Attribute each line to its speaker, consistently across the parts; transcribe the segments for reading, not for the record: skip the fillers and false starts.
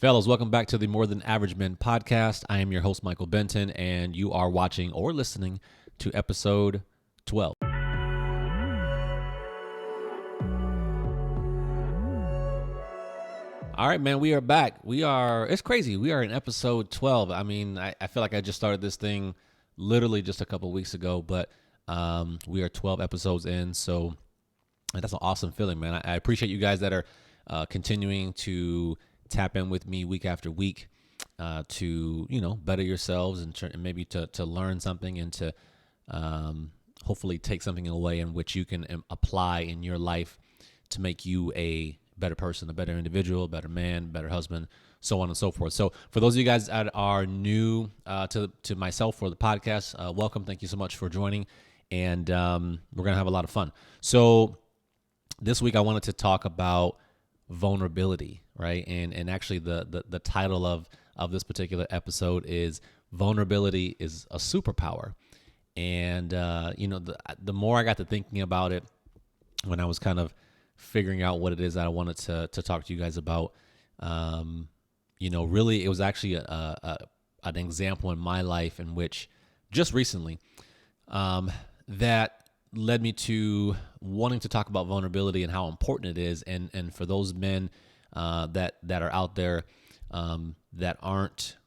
Speaker 1: Fellas, welcome back to the More Than Average Men podcast. I am your host, Michael Benton, and you are watching or listening to episode 12. All right, man, we are back. It's crazy. We are in episode 12. I mean, I feel like I just started this thing literally just a couple weeks ago, but we are 12 episodes in, so that's an awesome feeling, man. I appreciate you guys that are continuing to tap in with me week after week to, better yourselves and maybe to learn something and to hopefully take something away in which you can apply in your life to make you a better person, a better individual, a better man, better husband, so on and so forth. So for those of you guys that are new to myself for the podcast, welcome. Thank you so much for joining. And we're going to have a lot of fun. So this week I wanted to talk about vulnerability, right? And actually the title of this particular episode is Vulnerability is a Superpower. And, the more I got to thinking about it when I was kind of figuring out what it is that I wanted to talk to you guys about, really it was actually an example in my life in which just recently that led me to wanting to talk about vulnerability and how important it is. And for those men that are out there that aren't,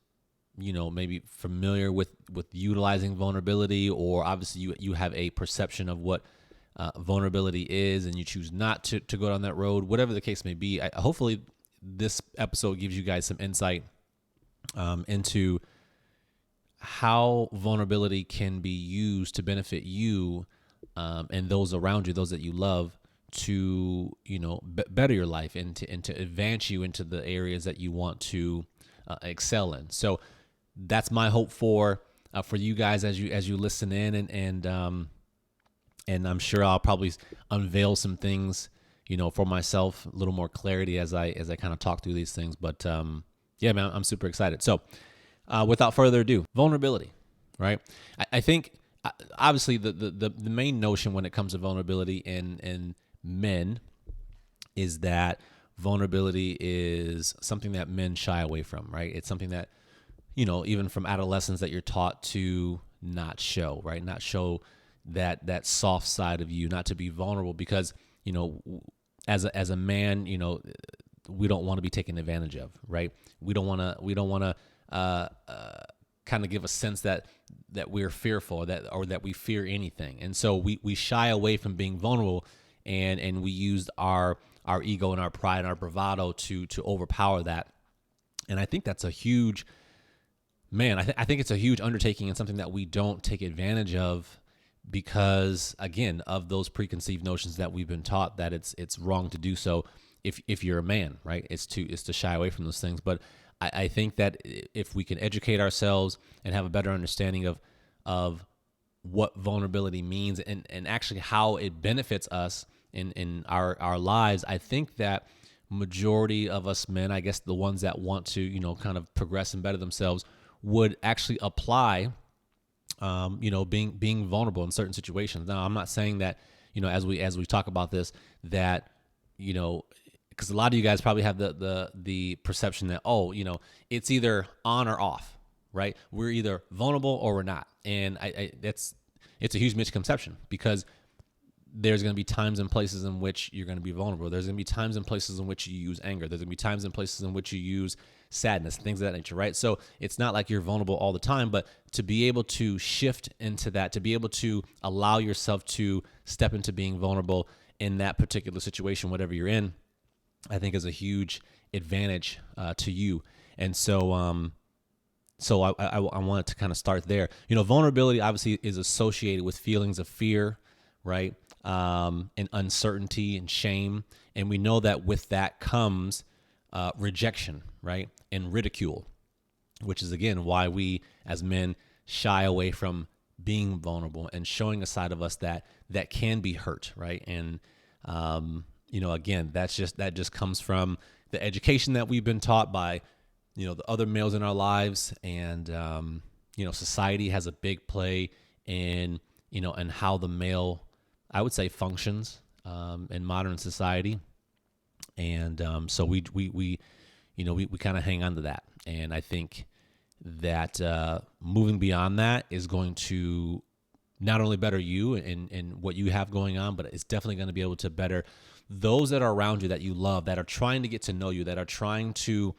Speaker 1: maybe familiar with utilizing vulnerability, or obviously you have a perception of what vulnerability is and you choose not to go down that road, whatever the case may be, hopefully this episode gives you guys some insight into how vulnerability can be used to benefit you and those around you, those that you love, to better your life and to advance you into the areas that you want to excel in. So that's my hope for you guys as you listen in, and I'm sure I'll probably unveil some things for myself, a little more clarity as I kind of talk through these things. But yeah, man, I'm super excited. So without further ado, vulnerability, right? I think. Obviously, the main notion when it comes to vulnerability in men is that vulnerability is something that men shy away from, right? It's something that, even from adolescence that you're taught to not show, right? Not show that soft side of you, not to be vulnerable because, as a man, we don't want to be taken advantage of, right? We don't want to kind of give a sense that we're fearful or that we fear anything. And so we shy away from being vulnerable and we used our ego and our pride and our bravado to overpower that. And I think that's a huge, I think it's a huge undertaking and something that we don't take advantage of because, again, of those preconceived notions that we've been taught that it's wrong to do so if you're a man, right? It's to shy away from those things. But I think that if we can educate ourselves and have a better understanding of what vulnerability means and actually how it benefits us in our lives, I think that majority of us men, I guess the ones that want to, kind of progress and better themselves, would actually apply, being vulnerable in certain situations. Now, I'm not saying that, as we talk about this, that, because a lot of you guys probably have the perception that, it's either on or off, right? We're either vulnerable or we're not. And it's a huge misconception because there's going to be times and places in which you're going to be vulnerable. There's going to be times and places in which you use anger. There's going to be times and places in which you use sadness, things of that nature, right? So it's not like you're vulnerable all the time, but to be able to shift into that, to be able to allow yourself to step into being vulnerable in that particular situation, whatever you're in, I think is a huge advantage to you. And so I wanted to kind of start there. Vulnerability obviously is associated with feelings of fear, right? And uncertainty and shame. And we know that with that comes rejection, right? And ridicule, which is, again, why we as men shy away from being vulnerable and showing a side of us that can be hurt, right? And, again, that just comes from the education that we've been taught by, the other males in our lives. And, society has a big play in, and how the male, I would say, functions in modern society. And so we we kind of hang on to that. And I think that moving beyond that is going to not only better you and what you have going on, but it's definitely going to be able to better those that are around you that you love, that are trying to get to know you, that are trying to,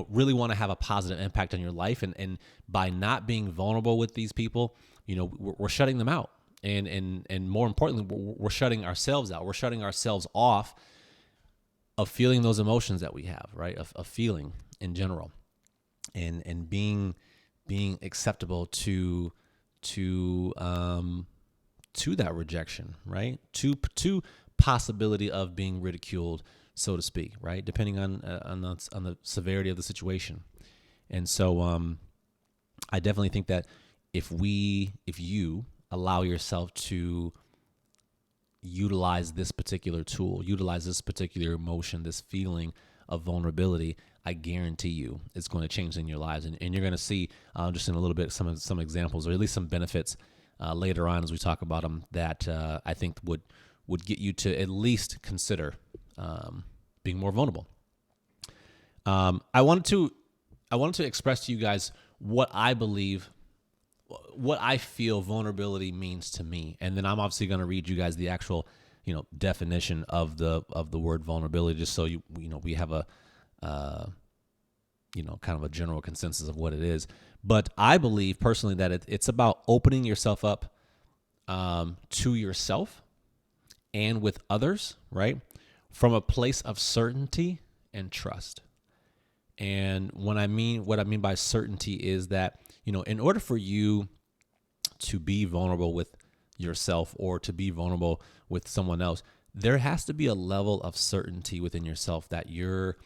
Speaker 1: really want to have a positive impact on your life. And by not being vulnerable with these people, we're shutting them out. And more importantly, we're shutting ourselves out. We're shutting ourselves off of feeling those emotions that we have, right? Of feeling in general, and being acceptable to that rejection, right? To possibility of being ridiculed, so to speak, right? Depending on the severity of the situation. And so I definitely think that if you allow yourself to utilize this particular tool, utilize this particular emotion, this feeling of vulnerability, I guarantee you it's going to change in your lives. And you're going to see just in a little bit some examples, or at least some benefits later on as we talk about them, that I think would get you to at least consider being more vulnerable. I wanted to express to you guys what I believe, what I feel vulnerability means to me, and then I'm obviously going to read you guys the actual, definition of the word vulnerability, just so we have a kind of a general consensus of what it is. But I believe personally that it's about opening yourself up to yourself and with others, right, from a place of certainty and trust. And what I mean by certainty is that, in order for you to be vulnerable with yourself or to be vulnerable with someone else, there has to be a level of certainty within yourself that you're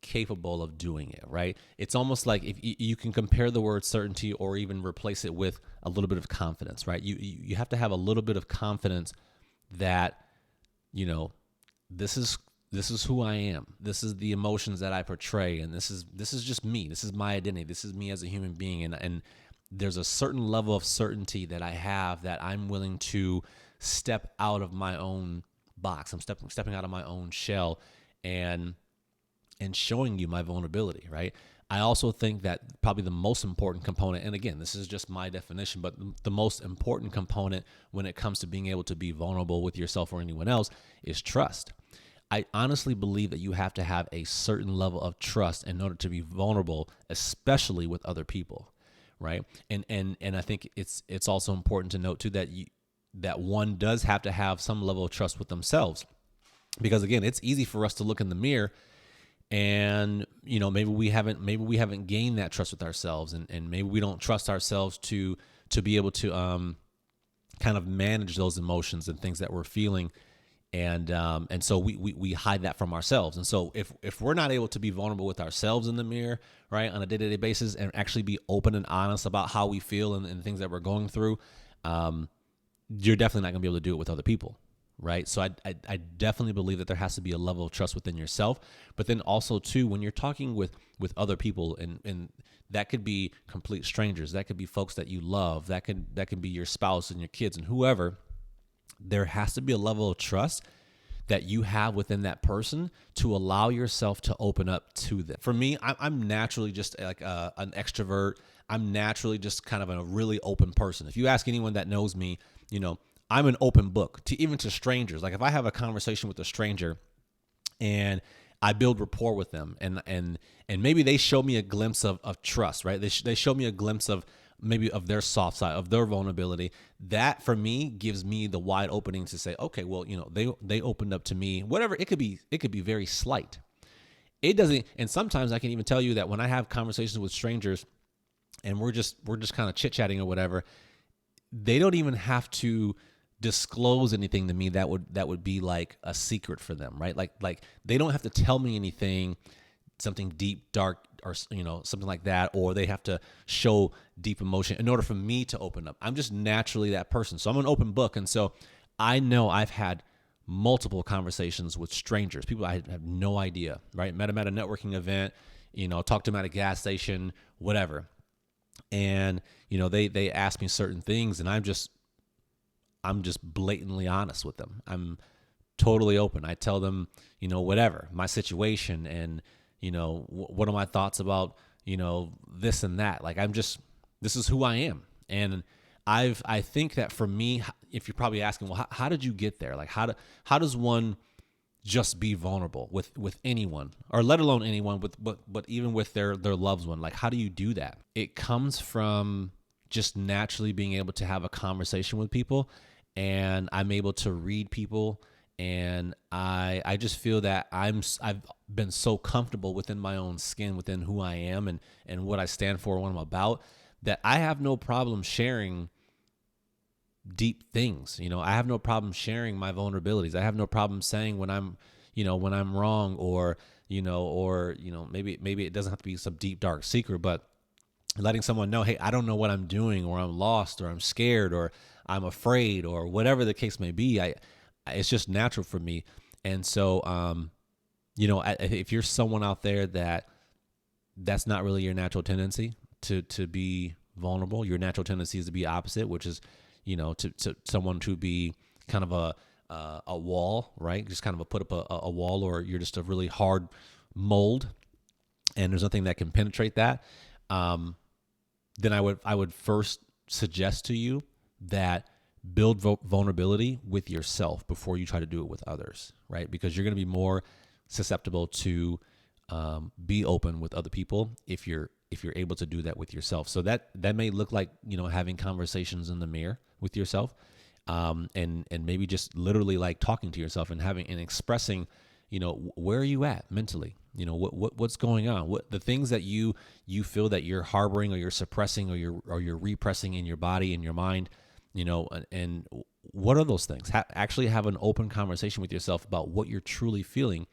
Speaker 1: capable of doing it, right? It's almost like if you can compare the word certainty or even replace it with a little bit of confidence, right? You have to have a little bit of confidence that, this is who I am. This is the emotions that I portray, and this is just me. This is my identity. This is me as a human being, and there's a certain level of certainty that I have that I'm willing to step out of my own box. I'm stepping out of my own shell and showing you my vulnerability, right? I also think that probably the most important component, and again, this is just my definition, but the most important component when it comes to being able to be vulnerable with yourself or anyone else is trust. I honestly believe that you have to have a certain level of trust in order to be vulnerable, especially with other people, right? And I think it's also important to note too that one does have to have some level of trust with themselves, because again, it's easy for us to look in the mirror and maybe we haven't gained that trust with ourselves, and maybe we don't trust ourselves to be able to kind of manage those emotions and things that we're feeling. And so we hide that from ourselves. And so if we're not able to be vulnerable with ourselves in the mirror, right, on a day-to-day basis, and actually be open and honest about how we feel and things that we're going through, you're definitely not gonna be able to do it with other people, right? So I definitely believe that there has to be a level of trust within yourself, but then also too, when you're talking with other people, and that could be complete strangers, that could be folks that you love, that can be your spouse and your kids and whoever. There has to be a level of trust that you have within that person to allow yourself to open up to them. For me, I'm naturally just like an extrovert. I'm naturally just kind of a really open person. If you ask anyone that knows me, I'm an open book even to strangers. Like if I have a conversation with a stranger and I build rapport with them, and maybe they show me a glimpse of trust, right? They show me a glimpse of maybe of their soft side, of their vulnerability. That for me gives me the wide opening to say, okay, well, they opened up to me, whatever. It could be very slight. It doesn't. And sometimes I can even tell you that when I have conversations with strangers and we're just kind of chit chatting or whatever, they don't even have to disclose anything to me that would be like a secret for them, right? Like they don't have to tell me anything, something deep, dark, or something like that, or they have to show deep emotion in order for me to open up. I'm just naturally that person. So I'm an open book. And so I know I've had multiple conversations with strangers, people I have no idea, right? Met them at a networking event, talked to them at a gas station, whatever. And, they ask me certain things, and I'm just blatantly honest with them. I'm totally open. I tell them, whatever, my situation, and, what are my thoughts about, this and that. Like, this is who I am. And I think that for me, if you're probably asking, well, how did you get there? Like, how does one just be vulnerable with anyone, or let alone anyone, but even with their loved one? Like, how do you do that? It comes from just naturally being able to have a conversation with people, and I'm able to read people, and I just feel that I've been so comfortable within my own skin, within who I am and what I stand for, what I'm about, that I have no problem sharing deep things. I have no problem sharing my vulnerabilities. I have no problem saying when I'm wrong, or maybe it doesn't have to be some deep, dark secret, but letting someone know, hey, I don't know what I'm doing, or I'm lost, or I'm scared, or I'm afraid, or whatever the case may be. It's just natural for me. And so, if you're someone out there that's not really your natural tendency to be vulnerable, your natural tendency is to be opposite, which is, to someone to be kind of a wall, right? Just kind of put up a wall, or you're just a really hard mold, and there's nothing that can penetrate that. Then I would first suggest to you that build vulnerability with yourself before you try to do it with others, right? Because you're going to be more susceptible to be open with other people if you're able to do that with yourself. So that may look like, having conversations in the mirror with yourself, and maybe just literally like talking to yourself and expressing, where are you at mentally? What's going on? What the things that you feel that you're harboring, or you're suppressing, or you're repressing in your body, in your mind, and what are those things? Actually have an open conversation with yourself about what you're truly feeling.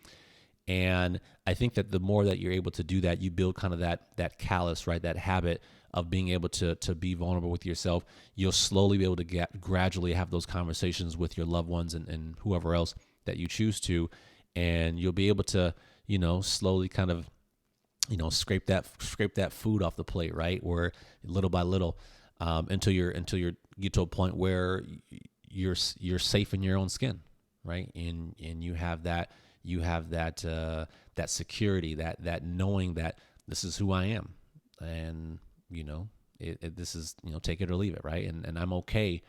Speaker 1: And I think that the more that you're able to do that, you build kind of that callus, right? That habit of being able to be vulnerable with yourself. You'll slowly be able to gradually have those conversations with your loved ones and whoever else that you choose to. And you'll be able to, slowly kind of, scrape that food off the plate, right? Where little by little, until you get to a point where you're safe in your own skin, right? And you have that security, that knowing that this is who I am, and this is, take it or leave it, right? And I'm okay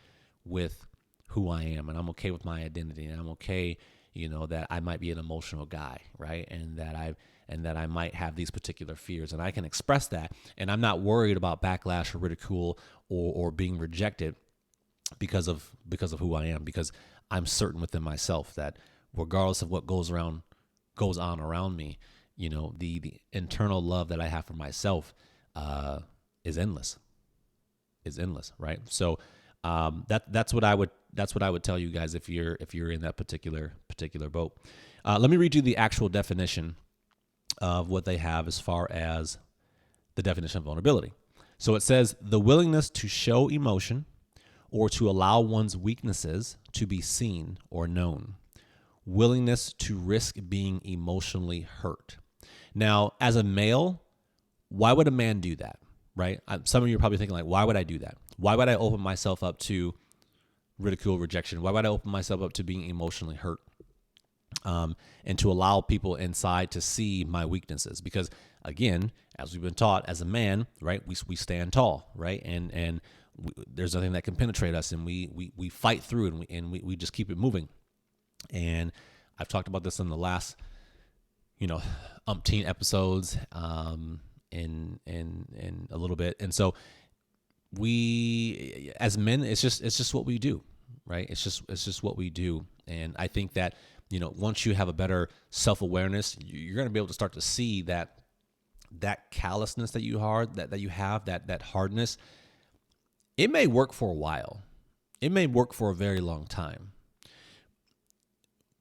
Speaker 1: with who I am, and I'm okay with my identity, and I'm okay, that I might be an emotional guy, right? And that I might have these particular fears, and I can express that, and I'm not worried about backlash or ridicule or being rejected because of who I am, because I'm certain within myself that regardless of what goes on around me, the internal love that I have for myself is endless, right? So that's what I would tell you guys if you're in that particular boat. Let me read you the actual definition of what they have as far as the definition of vulnerability. So it says, the willingness to show emotion or to allow one's weaknesses to be seen or known. Willingness to risk being emotionally hurt. Now, as a male, why would a man do that, right? Some of you are probably thinking, like, why would I do that? Why would I open myself up to ridicule, rejection? Why would I open myself up to being emotionally hurt? And to allow people inside to see my weaknesses? Because again, as we've been taught as a man, right, we stand tall, right? And there's nothing that can penetrate us, and we fight through, and we just keep it moving. And I've talked about this in the last, umpteen episodes, in a little bit. And so we, as men, it's just what we do, right? It's just what we do. And I think that, once you have a better self-awareness, you're going to be able to start to see that callousness that you have, that hardness. It may work for a while. It may work for a very long time.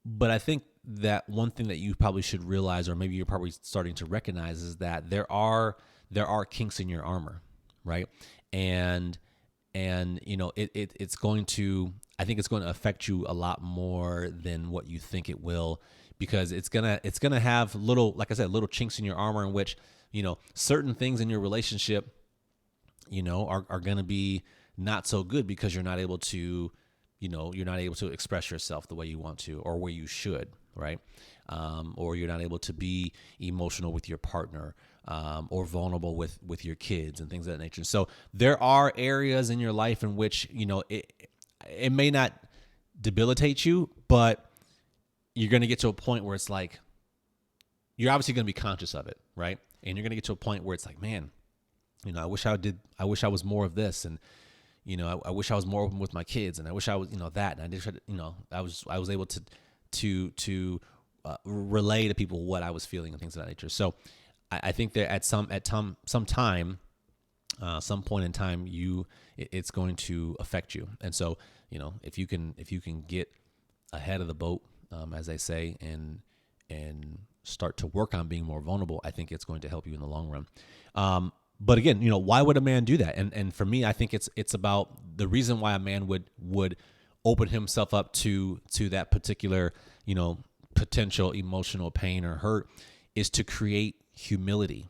Speaker 1: But I think that one thing that you probably should realize, or maybe you're probably starting to recognize, is that there are kinks in your armor, right? And it's going to, I think it's going to affect you a lot more than what you think it will, because it's gonna have little, like I said, little chinks in your armor in which, certain things in your relationship, are going to be not so good because you're not able to express yourself the way you want to, or where you should, right? Or you're not able to be emotional with your partner, or vulnerable with your kids and things of that nature. So there are areas in your life in which, it may not debilitate you, but you're going to get to a point where it's like, you're obviously going to be conscious of it, right? And you're going to get to a point where it's like, man, I wish I was more of this. And, I wish I was more open with my kids, and I wish I was, that. And I just, I was able to relay to people what I was feeling and things of that nature. So I think that at some time, some point in time, it's going to affect you. And so, if you can get ahead of the boat, as they say, and start to work on being more vulnerable, I think it's going to help you in the long run. But again, why would a man do that? And for me, I think it's about the reason why a man would open himself up to that particular, potential emotional pain or hurt, is to create humility.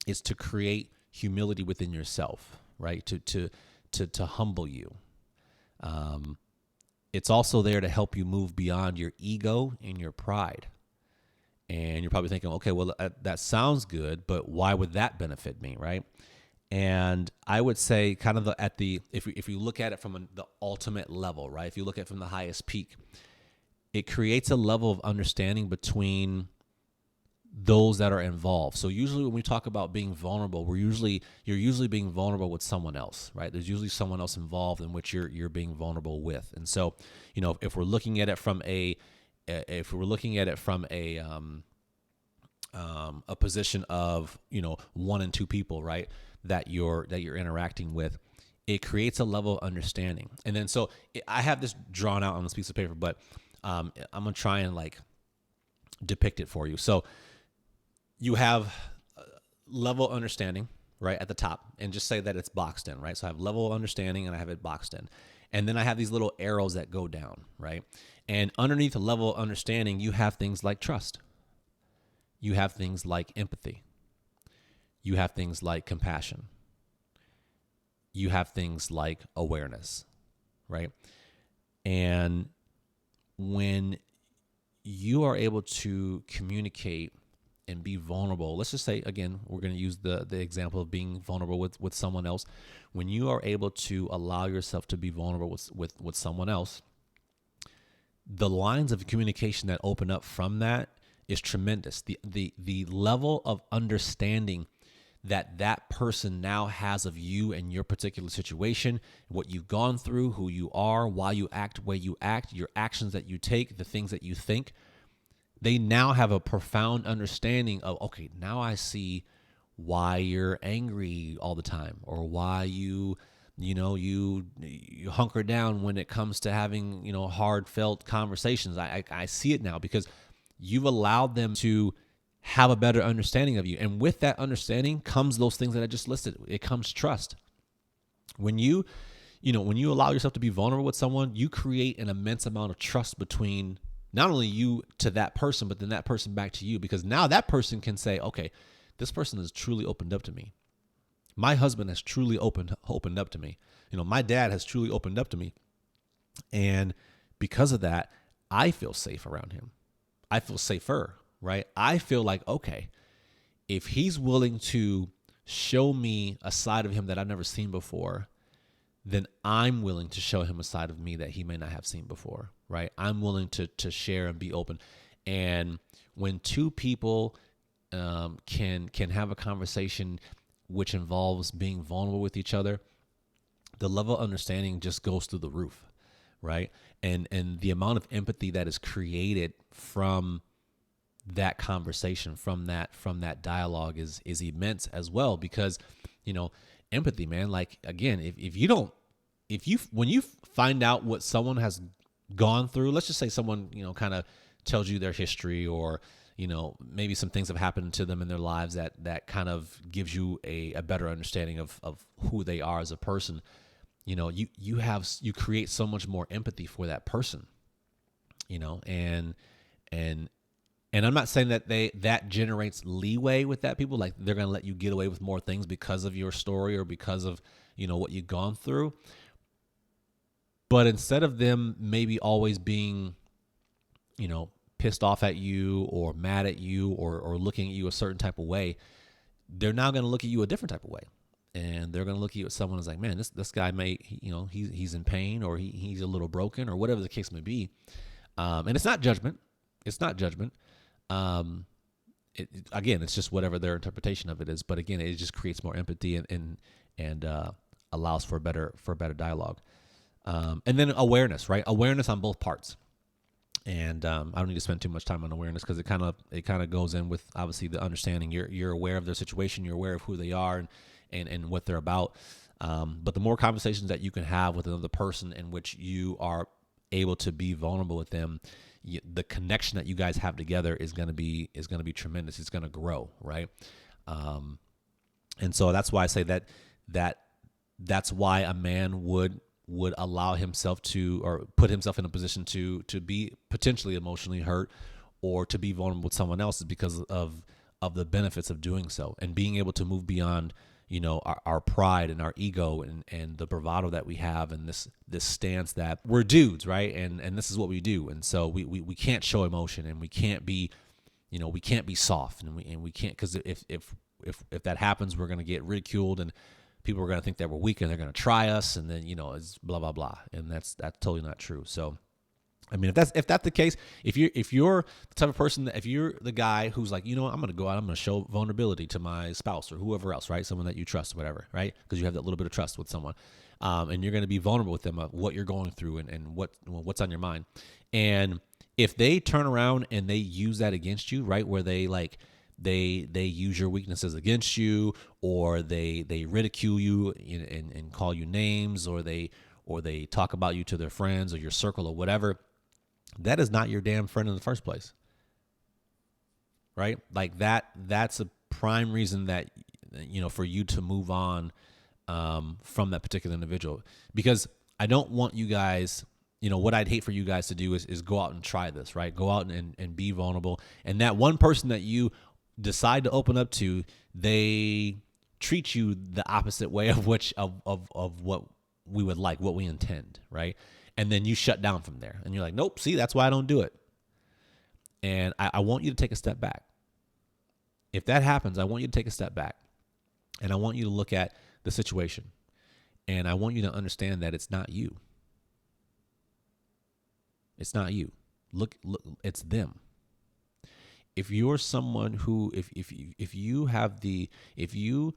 Speaker 1: It's to create humility within yourself, right? To humble you. It's also there to help you move beyond your ego and your pride. And you're probably thinking, okay, well, that sounds good, but why would that benefit me, right? And I would say, kind of if you look at it from the ultimate level, right? If you look at it from the highest peak, it creates a level of understanding between those that are involved. So usually when we talk about being vulnerable, you're usually being vulnerable with someone else, right? There's usually someone else involved in which you're being vulnerable with. And so, if we're looking at it from a position of, one and two people, right, that you're interacting with, it creates a level of understanding. And then, so I have this drawn out on this piece of paper, but I'm gonna try and depict it for you. So you have level of understanding, right, at the top, and just say that it's boxed in, right? So I have level of understanding and I have it boxed in. And then I have these little arrows that go down, right? And underneath the level of understanding, you have things like trust. You have things like empathy. You have things like compassion. You have things like awareness, right? And when you are able to communicate and be vulnerable, let's just say, again, we're going to use the example of being vulnerable with someone else. When you are able to allow yourself to be vulnerable with someone else, the lines of communication that open up from that is tremendous. The level of understanding that person now has of you and your particular situation, what you've gone through, who you are, why you act the way you act, your actions that you take, the things that you think, they now have a profound understanding of, okay, now I see why you're angry all the time, or why you hunker down when it comes to having, heartfelt conversations. I see it now because you've allowed them to have a better understanding of you. And with that understanding comes those things that I just listed. It comes trust. When you allow yourself to be vulnerable with someone, you create an immense amount of trust between not only you to that person, but then that person back to you, because now that person can say, okay, this person has truly opened up to me. My husband has truly opened up to me. My dad has truly opened up to me. And because of that, I feel safe around him. I feel safer, right? I feel like, okay, if he's willing to show me a side of him that I've never seen before, then I'm willing to show him a side of me that he may not have seen before, right? I'm willing to share and be open. And when two people can have a conversation which involves being vulnerable with each other, the level of understanding just goes through the roof, right? And the amount of empathy that is created from that conversation, from that dialogue is immense as well, because empathy, man, like, again, when you find out what someone has gone through, let's just say someone kind of tells you their history, or maybe some things have happened to them in their lives that kind of gives you a better understanding of who they are as a person. You create so much more empathy for that person, and I'm not saying that generates leeway with that people, like they're going to let you get away with more things because of your story or because of, what you've gone through. But instead of them maybe always being, pissed off at you or mad at you or looking at you a certain type of way, they're now going to look at you a different type of way. And they're going to look at you as someone who's like, man, this guy may, he's in pain, or he's a little broken, or whatever the case may be. And it's not judgment. It's not judgment. Again, it's just whatever their interpretation of it is. But again, it just creates more empathy and allows for better dialogue. And then awareness, right? Awareness on both parts. And I don't need to spend too much time on awareness because it kind of goes in with obviously the understanding. You're aware of their situation. You're aware of who they are and what they're about. But the more conversations that you can have with another person in which you are able to be vulnerable with them, the connection that you guys have together is going to be tremendous. It's going to grow, right? And so that's why I say that's why a man would allow himself to, or put himself in a position to be potentially emotionally hurt or to be vulnerable with someone else, is because of the benefits of doing so and being able to move beyond, our pride and our ego and the bravado that we have, and this stance that we're dudes, right? And this is what we do. And so we can't show emotion, and we can't be, we can't be soft, and we can't, because if that happens, we're going to get ridiculed, and people are going to think that we're weak, and they're going to try us, and then, it's blah, blah, blah. And that's totally not true. So, I mean, if that's the case, if you're the type of person that, if you're the guy who's like, I'm going to go out, I'm going to show vulnerability to my spouse or whoever else, right? Someone that you trust, whatever, right? Because you have that little bit of trust with someone, and you're going to be vulnerable with them of what you're going through and what's on your mind. And if they turn around and they use that against you, right, where they they use your weaknesses against you, or they ridicule you and call you names, or they talk about you to their friends or your circle or whatever, that is not your damn friend in the first place. Right? Like that's a prime reason that, for you to move on from that particular individual. Because I don't want you guys, what I'd hate for you guys to do is go out and try this, right? Go out and be vulnerable. And that one person that you decide to open up to, they treat you the opposite way of what we would like, what we intend, right? And then you shut down from there, and you're like, nope, see, that's why I don't do it. And I want you to take a step back. If that happens, I want you to take a step back, and I want you to look at the situation, and I want you to understand that it's not you. It's not you. Look, it's them. If you're someone who, if you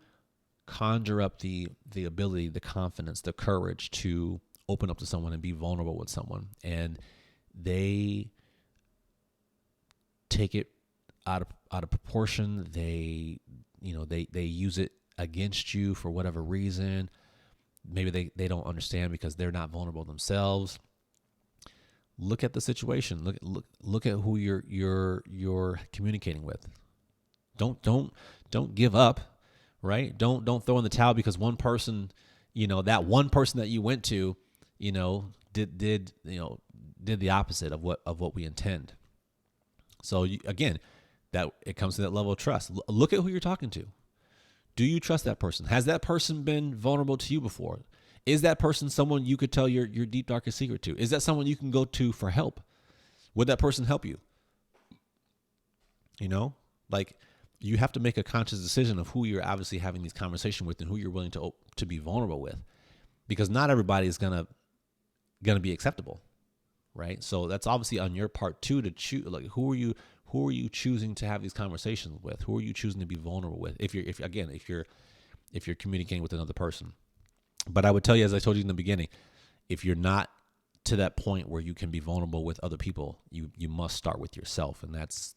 Speaker 1: conjure up the ability, the confidence, the courage to open up to someone and be vulnerable with someone, and they take it out of proportion, they use it against you for whatever reason. Maybe they don't understand because they're not vulnerable themselves. Look at the situation. Look at who you're communicating with. Don't give up, right? Don't throw in the towel because one person, that one person that you went to, did the opposite of what we intend. So again, that it comes to that level of trust. Look at who you're talking to. Do you trust that person? Has that person been vulnerable to you before? Is that person someone you could tell your deep, darkest secret to? Is that someone you can go to for help? Would that person help you? Like, you have to make a conscious decision of who you're obviously having these conversations with and who you're willing to be vulnerable with, because not everybody is gonna be acceptable, right? So that's obviously on your part too, to choose, like, who are you choosing to have these conversations with? Who are you choosing to be vulnerable with? If you're communicating with another person. But I would tell you, as I told you in the beginning, if you're not to that point where you can be vulnerable with other people, you must start with yourself. And that's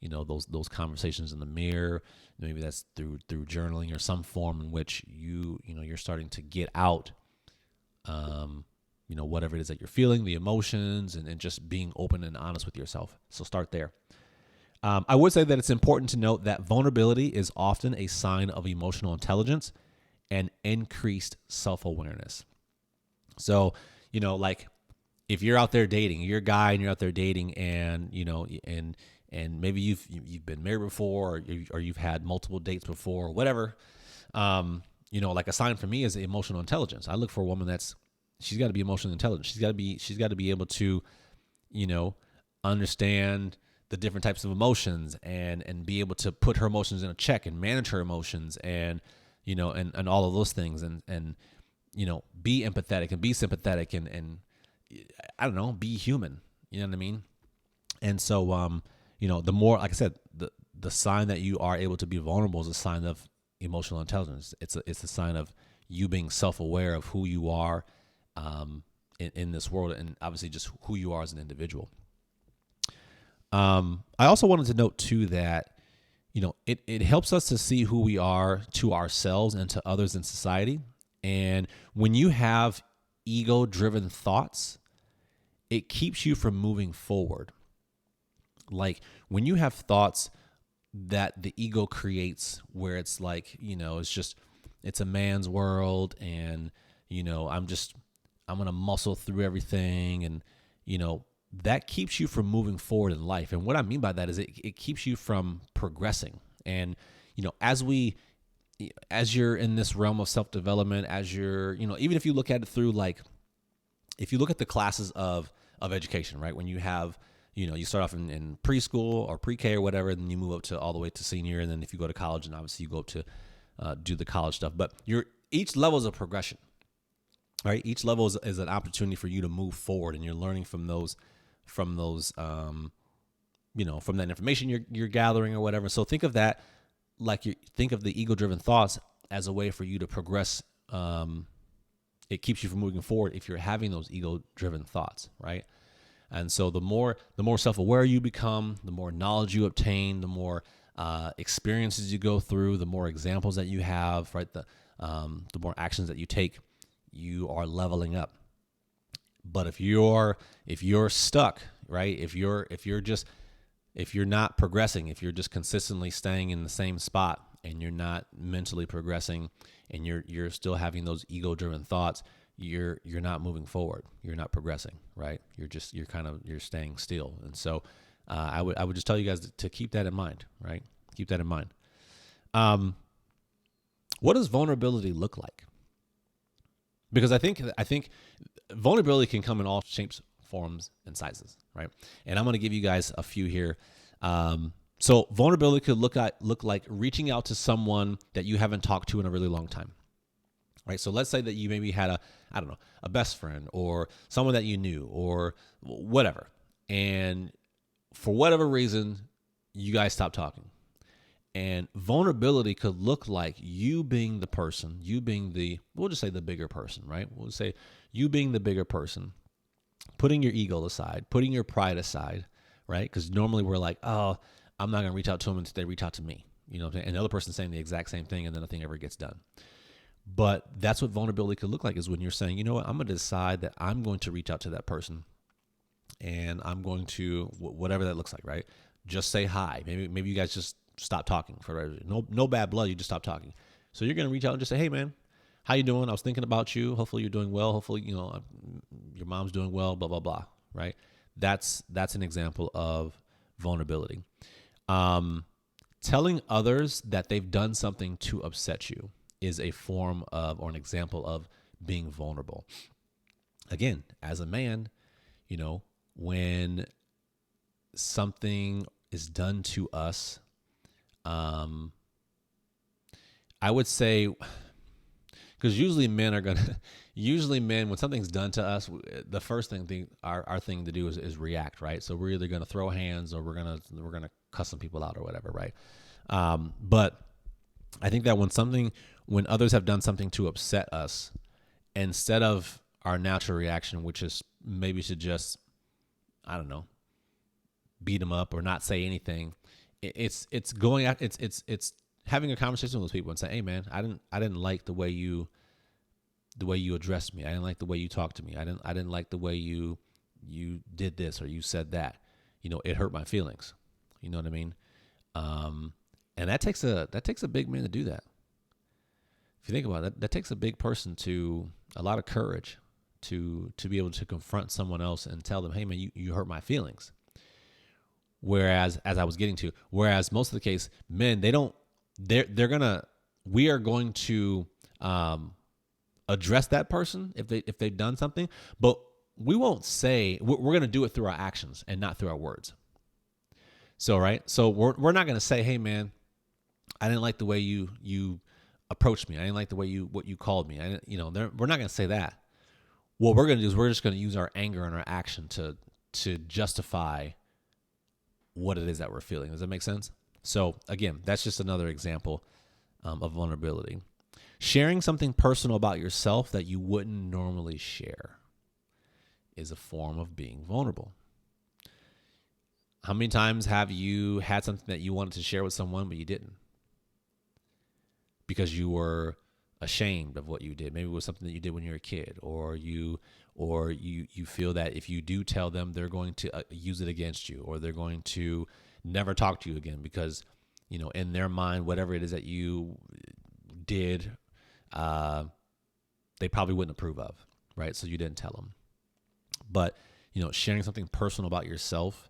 Speaker 1: those conversations in the mirror. Maybe that's through journaling or some form in which you're starting to get out whatever it is that you're feeling, the emotions, and just being open and honest with yourself. So start there. I would say that it's important to note that vulnerability is often a sign of emotional intelligence and increased self-awareness. So, like, if you're out there dating, you're a guy and you're out there dating, and and maybe you've been married before, or you've had multiple dates before, or whatever. Like, a sign for me is emotional intelligence. I look for a woman she's got to be emotionally intelligent. She's got to be able to, understand the different types of emotions and be able to put her emotions in a check and manage her emotions and, and all of those things and, be empathetic and be sympathetic and I don't know, be human. You know what I mean? And so, the more, like I said, the sign that you are able to be vulnerable is a sign of emotional intelligence. It's a sign of you being self-aware of who you are in this world, and obviously just who you are as an individual. I also wanted to note too that, it helps us to see who we are to ourselves and to others in society. And when you have ego-driven thoughts, it keeps you from moving forward. Like when you have thoughts that the ego creates where it's like, it's a man's world and, I'm going to muscle through everything. And, that keeps you from moving forward in life. And what I mean by that is it keeps you from progressing. And, as you're in this realm of self-development, as you're, even if you look at it through if you look at the classes of education, right? When you have, you start off in preschool or pre-K or whatever, then you move up to all the way to senior. And then if you go to college, and obviously you go up to do the college stuff, but each level is a progression, right? Each level is an opportunity for you to move forward, and you're learning from those, from that information you're gathering or whatever. So think of that, think of the ego-driven thoughts as a way for you to progress. It keeps you from moving forward if you're having those ego-driven thoughts, right? And so the more self-aware you become, the more knowledge you obtain, the more experiences you go through, the more examples that you have, right? The more actions that you take, you are leveling up. But if you're stuck, right? If you're not progressing, if you're just consistently staying in the same spot and you're not mentally progressing and you're still having those ego-driven thoughts, you're not moving forward. You're not progressing, right? You're staying still. And so I would just tell you guys to keep that in mind, right? Keep that in mind. What does vulnerability look like? Because I think vulnerability can come in all shapes, forms, and sizes, right? And I'm going to give you guys a few here. So vulnerability could look like reaching out to someone that you haven't talked to in a really long time, right? So let's say that you maybe had a best friend or someone that you knew or whatever, and for whatever reason, you guys stopped talking. And vulnerability could look like you being the person, we'll just say the bigger person, right? We'll say you being the bigger person, putting your ego aside, putting your pride aside, right? Because normally we're like, oh, I'm not going to reach out to them until they reach out to me. And the other person's saying the exact same thing and then nothing ever gets done. But that's what vulnerability could look like, is when you're saying, you know what, I'm going to decide that I'm going to reach out to that person and I'm going to, whatever that looks like, right? Just say hi. Maybe you guys just stop talking for no bad blood. You just stop talking. So you're going to reach out and just say, hey man, how you doing? I was thinking about you. Hopefully you're doing well. Hopefully, your mom's doing well, blah, blah, blah. Right. That's an example of vulnerability. Telling others that they've done something to upset you is a form of, or an example of, being vulnerable. Again, as a man, when something is done to us, I would say, because usually men, when something's done to us, the first thing, our thing to do is react, right? So we're either going to throw hands or we're going to cuss some people out or whatever, right? But I think that when others have done something to upset us, instead of our natural reaction, which is maybe to just, I don't know, beat them up or not say anything, it's going out, it's having a conversation with those people and saying, hey man, I didn't like the way you addressed me. I didn't like the way you talked to me. I didn't like the way you did this or you said that. It hurt my feelings. You know what I mean? And that takes a big man to do that. If you think about it, that takes a big person, to a lot of courage to be able to confront someone else and tell them, hey man, you hurt my feelings. Whereas, as I was getting to, most of the case, men, we are going to address that person if they've done something, but we won't say, we're going to do it through our actions and not through our words. So, right. So we're not going to say, hey man, I didn't like the way you approached me. I didn't like the way what you called me. We're not going to say that. What we're going to do is we're just going to use our anger and our action to justify what it is that we're feeling. Does that make sense? So again, that's just another example of vulnerability. Sharing something personal about yourself that you wouldn't normally share is a form of being vulnerable. How many times have you had something that you wanted to share with someone, but you didn't? Because you were ashamed of what you did. Maybe it was something that you did when you were a kid, or you feel that if you do tell them, they're going to use it against you, or they're going to never talk to you again because, in their mind, whatever it is that you did, they probably wouldn't approve of, right? So you didn't tell them. But, sharing something personal about yourself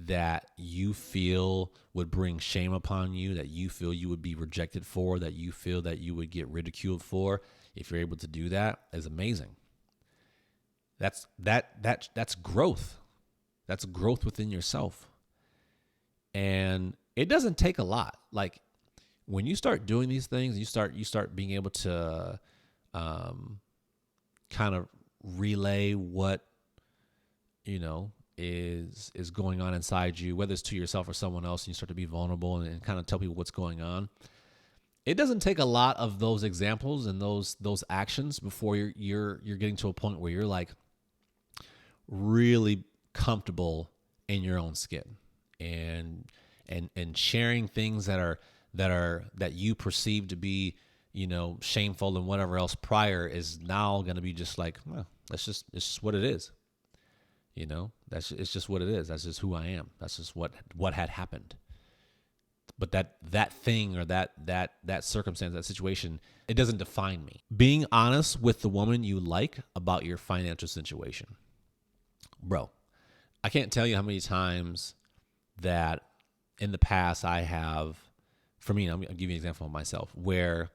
Speaker 1: that you feel would bring shame upon you, that you feel you would be rejected for, that you feel that you would get ridiculed for, if you're able to do that, is amazing. That's growth. That's growth within yourself. And it doesn't take a lot. Like when you start doing these things, you start being able to kind of relay what is going on inside you, whether it's to yourself or someone else, and you start to be vulnerable and kind of tell people what's going on. It doesn't take a lot of those examples and those actions before you're getting to a point where you're like really comfortable in your own skin and sharing things that you perceive to be shameful and whatever else prior is now going to be just like, well, it's just what it is. It's just what it is. That's just who I am. That's just what had happened. But that thing or that circumstance, that situation, it doesn't define me. Being honest with the woman you like about your financial situation. Bro, I can't tell you how many times that in the past I have, for me, I'll give you an example of myself, where,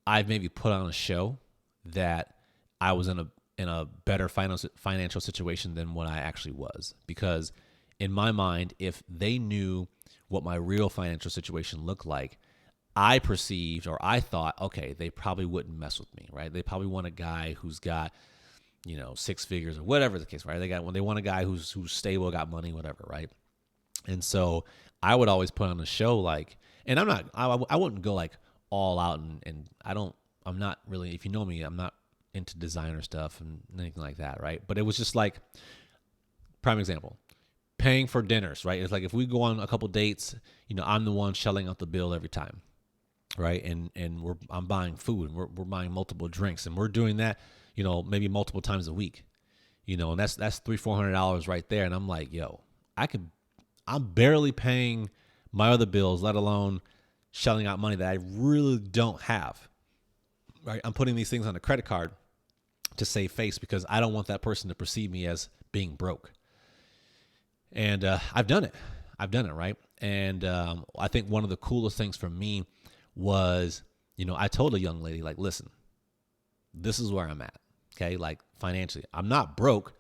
Speaker 1: I've maybe put on a show that I was in a better financial situation than what I actually was. Because in my mind, if they knew what my real financial situation looked like, I perceived or I thought, okay, they probably wouldn't mess with me, right? They probably want a guy who's got, 6 figures or whatever the case, right? They want a guy who's stable, got money, whatever, right? And so I would always put on a show like, and I wouldn't go like all out and I'm not really, if you know me, I'm not into designer stuff and anything like that, right? But it was just like, prime example, paying for dinners, right? It's like if we go on a couple dates, I'm the one shelling out the bill every time, right? And I'm buying food and we're buying multiple drinks and we're doing that, maybe multiple times a week, and that's $300-400 right there. And I'm like, yo, I'm barely paying my other bills, let alone shelling out money that I really don't have, right? I'm putting these things on a credit card to save face because I don't want that person to perceive me as being broke. And I've done it, right? And I think one of the coolest things for me was, I told a young lady, like, listen, this is where I'm at, okay? Like financially, I'm not broke,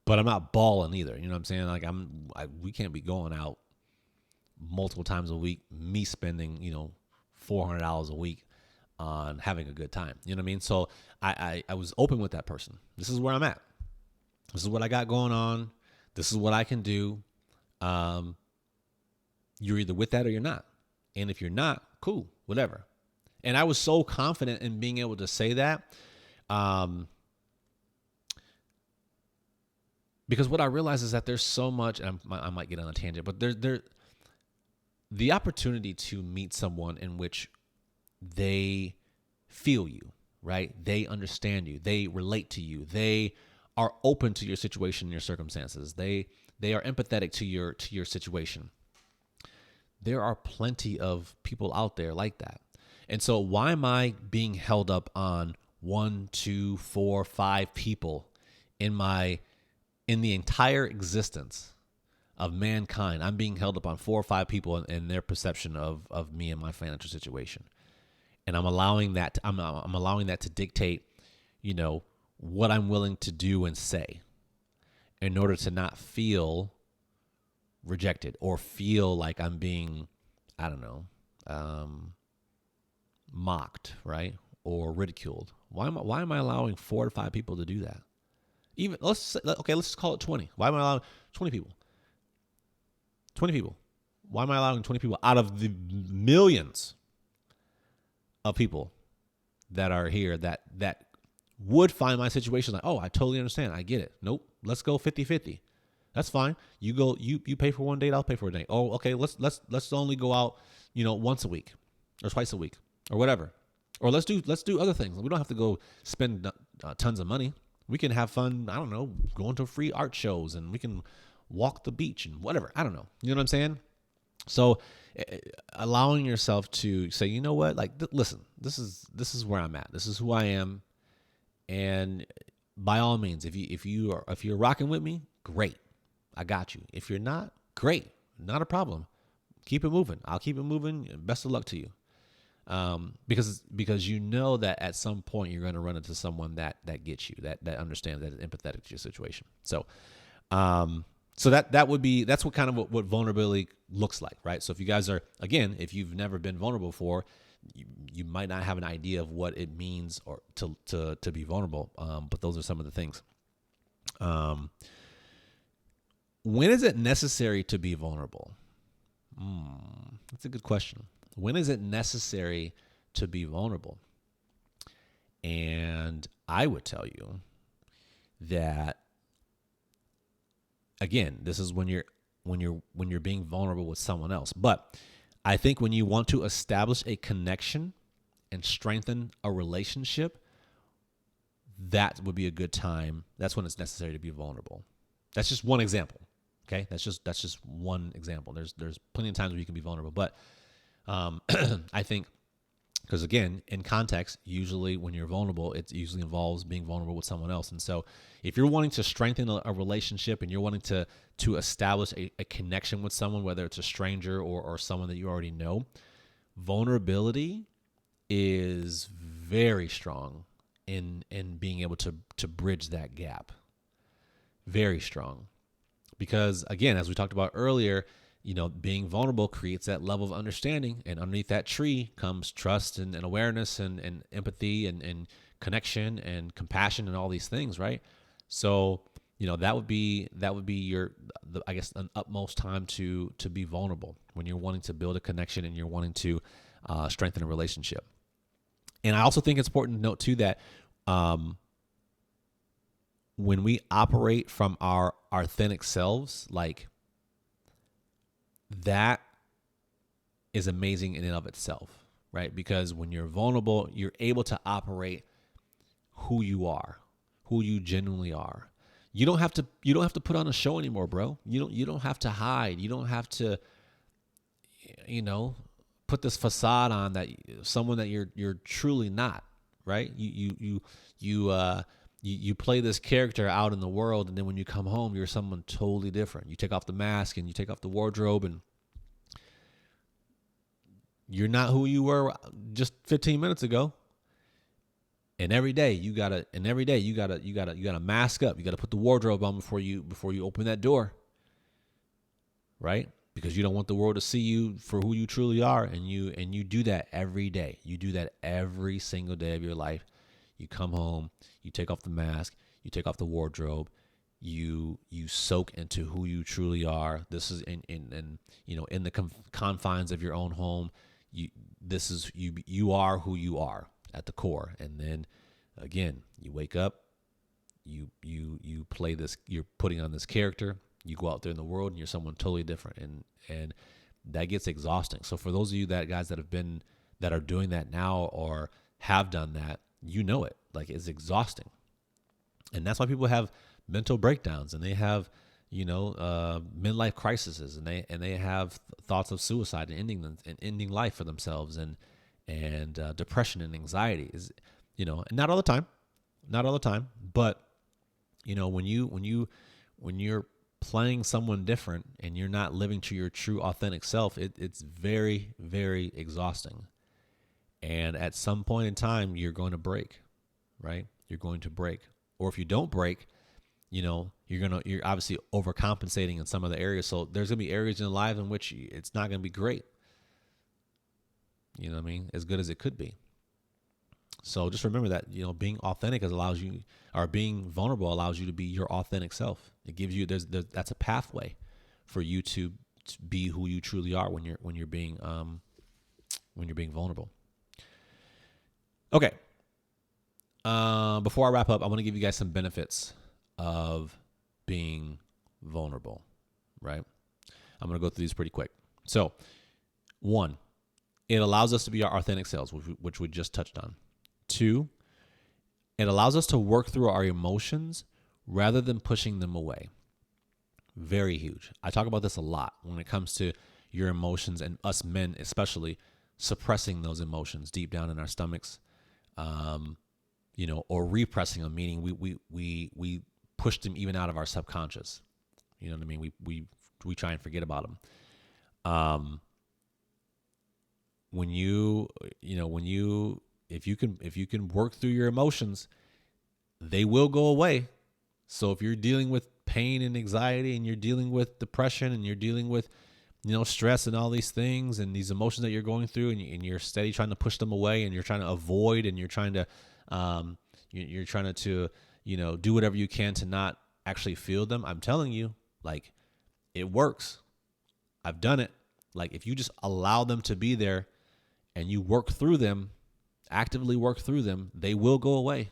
Speaker 1: but I'm not balling either. You know what I'm saying? Like we can't be going out multiple times a week, me spending, $400 a week on having a good time. You know what I mean? So I was open with that person. This is where I'm at. This is what I got going on. This is what I can do. You're either with that or you're not. And if you're not, cool, whatever. And I was so confident in being able to say that, because what I realized is that there's so much, and I might get on a tangent, but the opportunity to meet someone in which they feel you, right? They understand you. They relate to you. They are open to your situation and your circumstances. They are empathetic to your situation. There are plenty of people out there like that. And so why am I being held up on 1, 2, 4, 5 people in the entire existence of mankind? I'm being held up on 4 or 5 people in their perception of me and my financial situation. And I'm allowing that to dictate, what I'm willing to do and say in order to not feel rejected or feel like I'm being, I don't know, mocked, right? Or ridiculed. Why am I allowing 4 to 5 people to do that? Even let's call it 20. Why am I allowing 20 people? 20 people. Why am I allowing 20 people out of the millions of people that are here that would find my situation like, oh, I totally understand. I get it. Nope. Let's go 50-50. That's fine. You pay for one date, I'll pay for a date. Oh, okay, let's only go out, once a week or twice a week or whatever. Or let's do other things. We don't have to go spend tons of money. We can have fun, I don't know, going to free art shows, and we can walk the beach and whatever. I don't know. You know what I'm saying? So allowing yourself to say, you know what, like, listen, this is where I'm at. This is who I am. And by all means, if you're rocking with me, great. I got you. If you're not, great. Not a problem. Keep it moving. I'll keep it moving. Best of luck to you. Because you know that at some point you're going to run into someone that gets you, that understands, that is empathetic to your situation. So that's what kind of what vulnerability looks like, right? So if you guys are, again, if you've never been vulnerable before, you might not have an idea of what it means or to be vulnerable. But those are some of the things. When is it necessary to be vulnerable? That's a good question. When is it necessary to be vulnerable? And I would tell you that, again, this is when you're being vulnerable with someone else. But I think when you want to establish a connection and strengthen a relationship, that would be a good time. That's when it's necessary to be vulnerable. That's just one example. Okay, that's just one example. There's plenty of times where you can be vulnerable, but I think, because again, in context, usually when you're vulnerable, it usually involves being vulnerable with someone else. And so if you're wanting to strengthen a relationship and you're wanting to establish a connection with someone, whether it's a stranger or someone that you already know, vulnerability is very strong in being able to bridge that gap. Very strong. Because again, as we talked about earlier, being vulnerable creates that level of understanding, and underneath that tree comes trust and awareness and empathy and connection and compassion and all these things, right? So, that would be I guess an utmost time to be vulnerable, when you're wanting to build a connection and you're wanting to strengthen a relationship. And I also think it's important to note too that when we operate from our authentic selves, like, that is amazing in and of itself, right? Because when you're vulnerable, you're able to operate who you are, who you genuinely are. You don't have to put on a show anymore, bro. You don't have to hide. You don't have to, put this facade on that someone that you're truly not, right? You play this character out in the world, and then when you come home, you're someone totally different. You take off the mask and you take off the wardrobe, and you're not who you were just 15 minutes ago. And every day you gotta mask up. You gotta put the wardrobe on before you open that door, right? Because you don't want the world to see you for who you truly are, and you do that every day. You do that every single day of your life. You come home, you take off the mask, you take off the wardrobe, you soak into who you truly are. This is in the confines of your own home. You are who you are at the core. And then again, you wake up, you play this, you're putting on this character, you go out there in the world and you're someone totally different. And that gets exhausting. So for those of you that are doing that now or have done that, it, like, it's exhausting. And that's why people have mental breakdowns, and they have, midlife crises, and they have thoughts of suicide and ending life for themselves, and depression and anxiety is, and not all the time, but when you're playing someone different and you're not living to your true authentic self, it's very, very exhausting. And at some point in time, you're going to break, right? You're going to break. or if you don't break, you're obviously overcompensating in some other areas. So there's gonna be areas in your life in which it's not gonna be great. You know what I mean? As good as it could be. So just remember that, being authentic allows you, or being vulnerable allows you to be your authentic self. It gives you, that's a pathway for you to be who you truly are when you're being vulnerable. Okay. Before I wrap up, I want to give you guys some benefits of being vulnerable, right? I'm going to go through these pretty quick. So, one, it allows us to be our authentic selves, which we just touched on. Two, it allows us to work through our emotions rather than pushing them away. Very huge. I talk about this a lot when it comes to your emotions, and us men especially suppressing those emotions deep down in our stomachs, or repressing them, meaning we push them even out of our subconscious. You know what I mean? We try and forget about them. If you can work through your emotions, they will go away. So if you're dealing with pain and anxiety, and you're dealing with depression, and you're dealing with, stress and all these things and these emotions that you're going through, and you're steady trying to push them away, and you're trying to avoid, and you're trying to, do whatever you can to not actually feel them. I'm telling you, like, it works. I've done it. Like, if you just allow them to be there and you work through them, actively work through them, they will go away.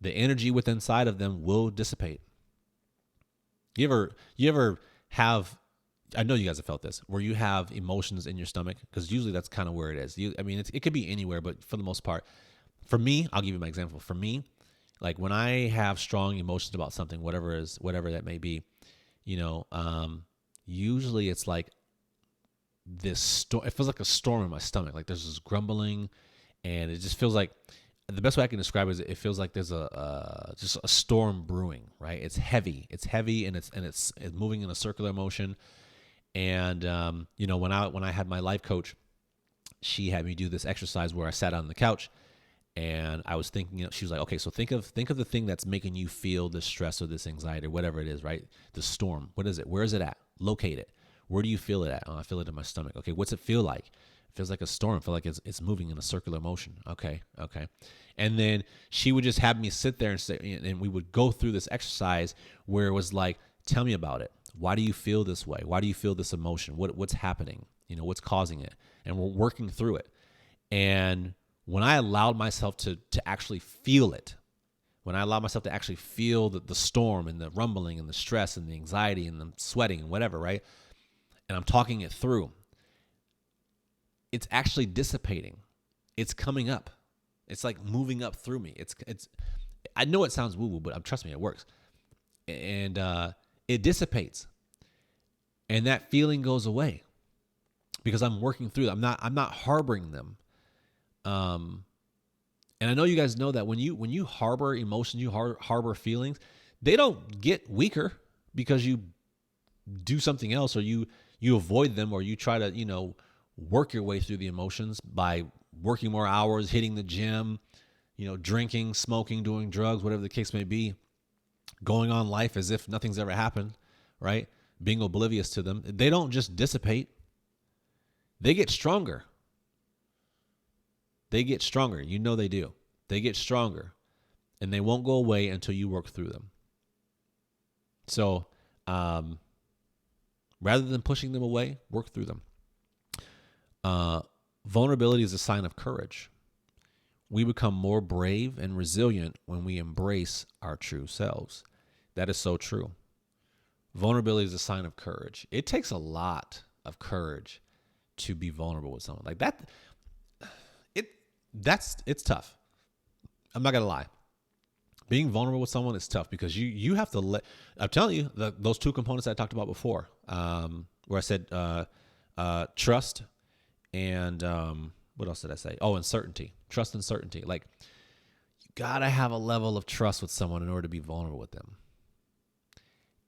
Speaker 1: The energy within inside of them will dissipate. You ever have, I know you guys have felt this, where you have emotions in your stomach, because usually that's kind of where it is. It could be anywhere, but for the most part, for me, I'll give you my example. For me, like when I have strong emotions about something, whatever that may be, usually it's like this storm. It feels like a storm in my stomach. Like there's this grumbling, and it just feels like, the best way I can describe it is it feels like there's just a storm brewing, right? It's heavy, and it's moving in a circular motion. And when I had my life coach, she had me do this exercise where I sat on the couch, and I was thinking, she was like, okay, so think of the thing that's making you feel this stress or this anxiety or whatever it is, right? The storm. What is it? Where is it at? Locate it. Where do you feel it at? Oh, I feel it in my stomach. Okay, what's it feel like? It feels like a storm. I feel like it's moving in a circular motion. Okay. And then she would just have me sit there and say, and we would go through this exercise where it was like, tell me about it. Why do you feel this way? Why do you feel this emotion? What's happening? What's causing it? And we're working through it. And when I allowed myself to actually feel it, when I allowed myself to actually feel the storm and the rumbling and the stress and the anxiety and the sweating and whatever, right? And I'm talking it through, it's actually dissipating. It's coming up. It's like moving up through me. It's. I know it sounds woo-woo, but trust me, it works. And it dissipates, and that feeling goes away because I'm working through them. I'm not harboring them. And I know you guys know that when you harbor emotions, you harbor feelings, they don't get weaker because you do something else, or you avoid them, or you try to work your way through the emotions by working more hours, hitting the gym, drinking, smoking, doing drugs, whatever the case may be, going on life as if nothing's ever happened, right? Being oblivious to them. They don't just dissipate. They get stronger. They get stronger. They do. They get stronger, and they won't go away until you work through them. So, rather than pushing them away, work through them. Vulnerability is a sign of courage. We become more brave and resilient when we embrace our true selves. That is so true. Vulnerability is a sign of courage. It takes a lot of courage to be vulnerable with someone like that. It's tough. I'm not gonna lie. Being vulnerable with someone is tough because you have to I'm telling you, those two components I talked about before, where I said trust and what else did I say? Oh, and certainty. Trust and certainty. Like, you gotta have a level of trust with someone in order to be vulnerable with them.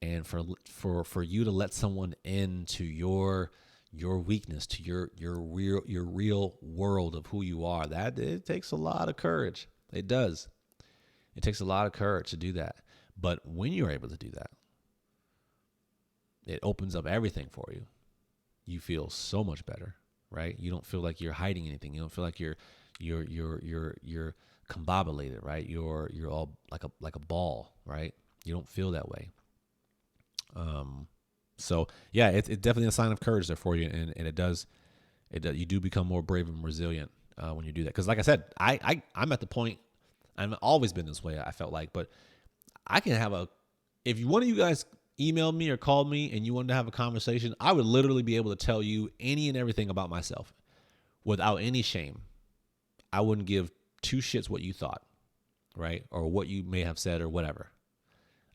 Speaker 1: And for you to let someone into your weakness, to your real world of who you are, that it takes a lot of courage. It does. It takes a lot of courage to do that. But when you're able to do that, it opens up everything for you. You feel so much better, right? You don't feel like you're hiding anything. You don't feel like you're combobulated, right? You're all like a ball, right? You don't feel that way. So yeah, it's definitely a sign of courage there for you, and it does you do become more brave and resilient when you do that. Because like I said, I'm at the point, I've always been this way, I felt like, but I can have if one of you guys emailed me or called me and you wanted to have a conversation, I would literally be able to tell you any and everything about myself without any shame. I wouldn't give two shits what you thought, right? Or what you may have said or whatever.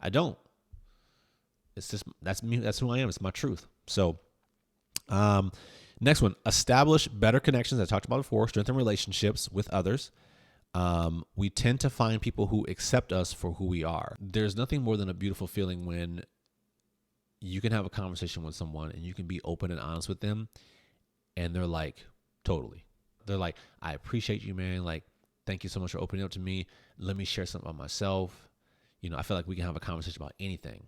Speaker 1: I don't. It's just, that's me. That's who I am. It's my truth. So, next one, establish better connections. I talked about before, strengthen relationships with others. We tend to find people who accept us for who we are. There's nothing more than a beautiful feeling when you can have a conversation with someone and you can be open and honest with them. And they're like, totally. They're like, I appreciate you, man. Like, thank you so much for opening up to me. Let me share something about myself. I feel like we can have a conversation about anything.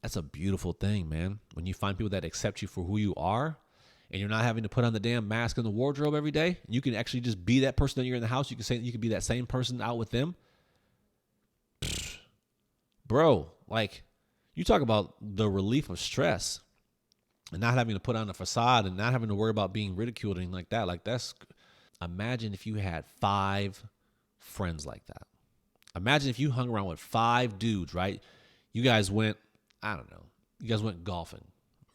Speaker 1: That's a beautiful thing, man. When you find people that accept you for who you are and you're not having to put on the damn mask in the wardrobe every day, you can actually just be that person that you're in the house. You can say you can be that same person out with them. Bro, like, you talk about the relief of stress and not having to put on a facade and not having to worry about being ridiculed and like that. Like, imagine if you had 5 friends like that. Imagine if you hung around with 5 dudes, right? You guys went, I don't know, you guys went golfing,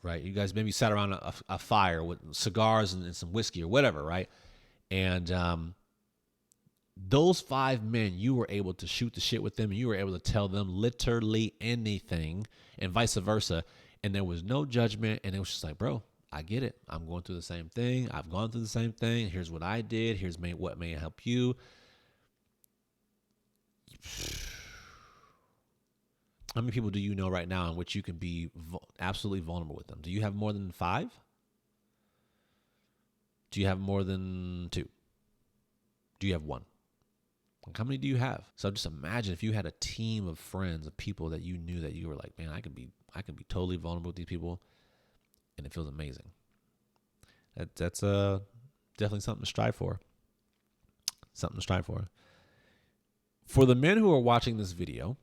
Speaker 1: right? You guys maybe sat around a fire with cigars and some whiskey or whatever, right? And those 5 men, you were able to shoot the shit with them, and you were able to tell them literally anything, and vice versa. And there was no judgment, and it was just like, bro, I get it. I'm going through the same thing. I've gone through the same thing. Here's what I did. Here's what may help you. How many people do you know right now in which you can be absolutely vulnerable with them? Do you have more than 5? Do you have more than 2? Do you have 1? Like, how many do you have? So just imagine if you had a team of friends, of people that you knew that you were like, man, I can be totally vulnerable with these people, and it feels amazing. That's definitely something to strive for. Something to strive for. For the men who are watching this video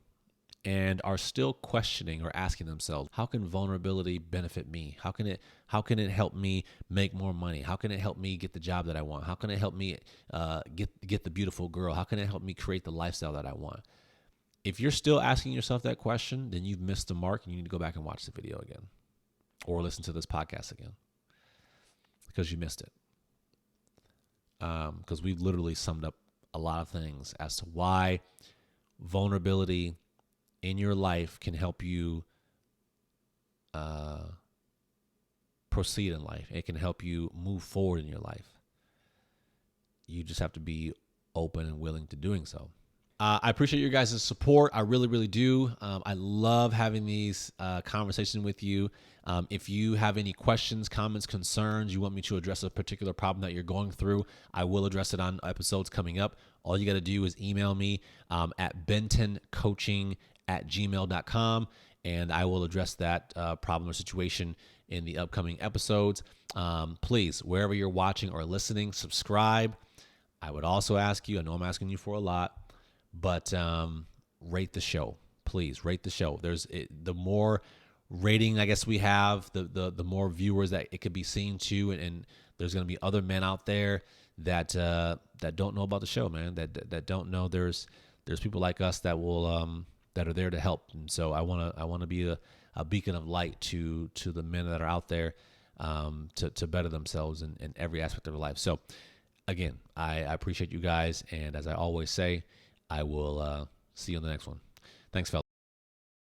Speaker 1: and are still questioning or asking themselves, how can vulnerability benefit me? How can it help me make more money? How can it help me get the job that I want? How can it help me get the beautiful girl? How can it help me create the lifestyle that I want? If you're still asking yourself that question, then you've missed the mark, and you need to go back and watch the video again or listen to this podcast again because you missed it. Because we've literally summed up a lot of things as to why vulnerability in your life can help you proceed in life. It can help you move forward in your life. You just have to be open and willing to doing so. I appreciate your guys' support. I really, really do. I love having these conversations with you. If you have any questions, comments, concerns, you want me to address a particular problem that you're going through, I will address it on episodes coming up. All you got to do is email me at bentoncoaching@gmail.com, and I will address that problem or situation in the upcoming episodes. Please, wherever you're watching or listening, subscribe. I would also ask you, I know I'm asking you for a lot, but rate the show. Please rate the show. The more rating, I guess, we have, the more viewers that it could be seen to, and there's going to be other men out there that don't know about the show, man. That don't know there's people like us that will that are there to help. And so I want to be a beacon of light to the men that are out there to better themselves in every aspect of their life. So again, I appreciate you guys, and as I always say, I will see you on the next one. Thanks, fellas.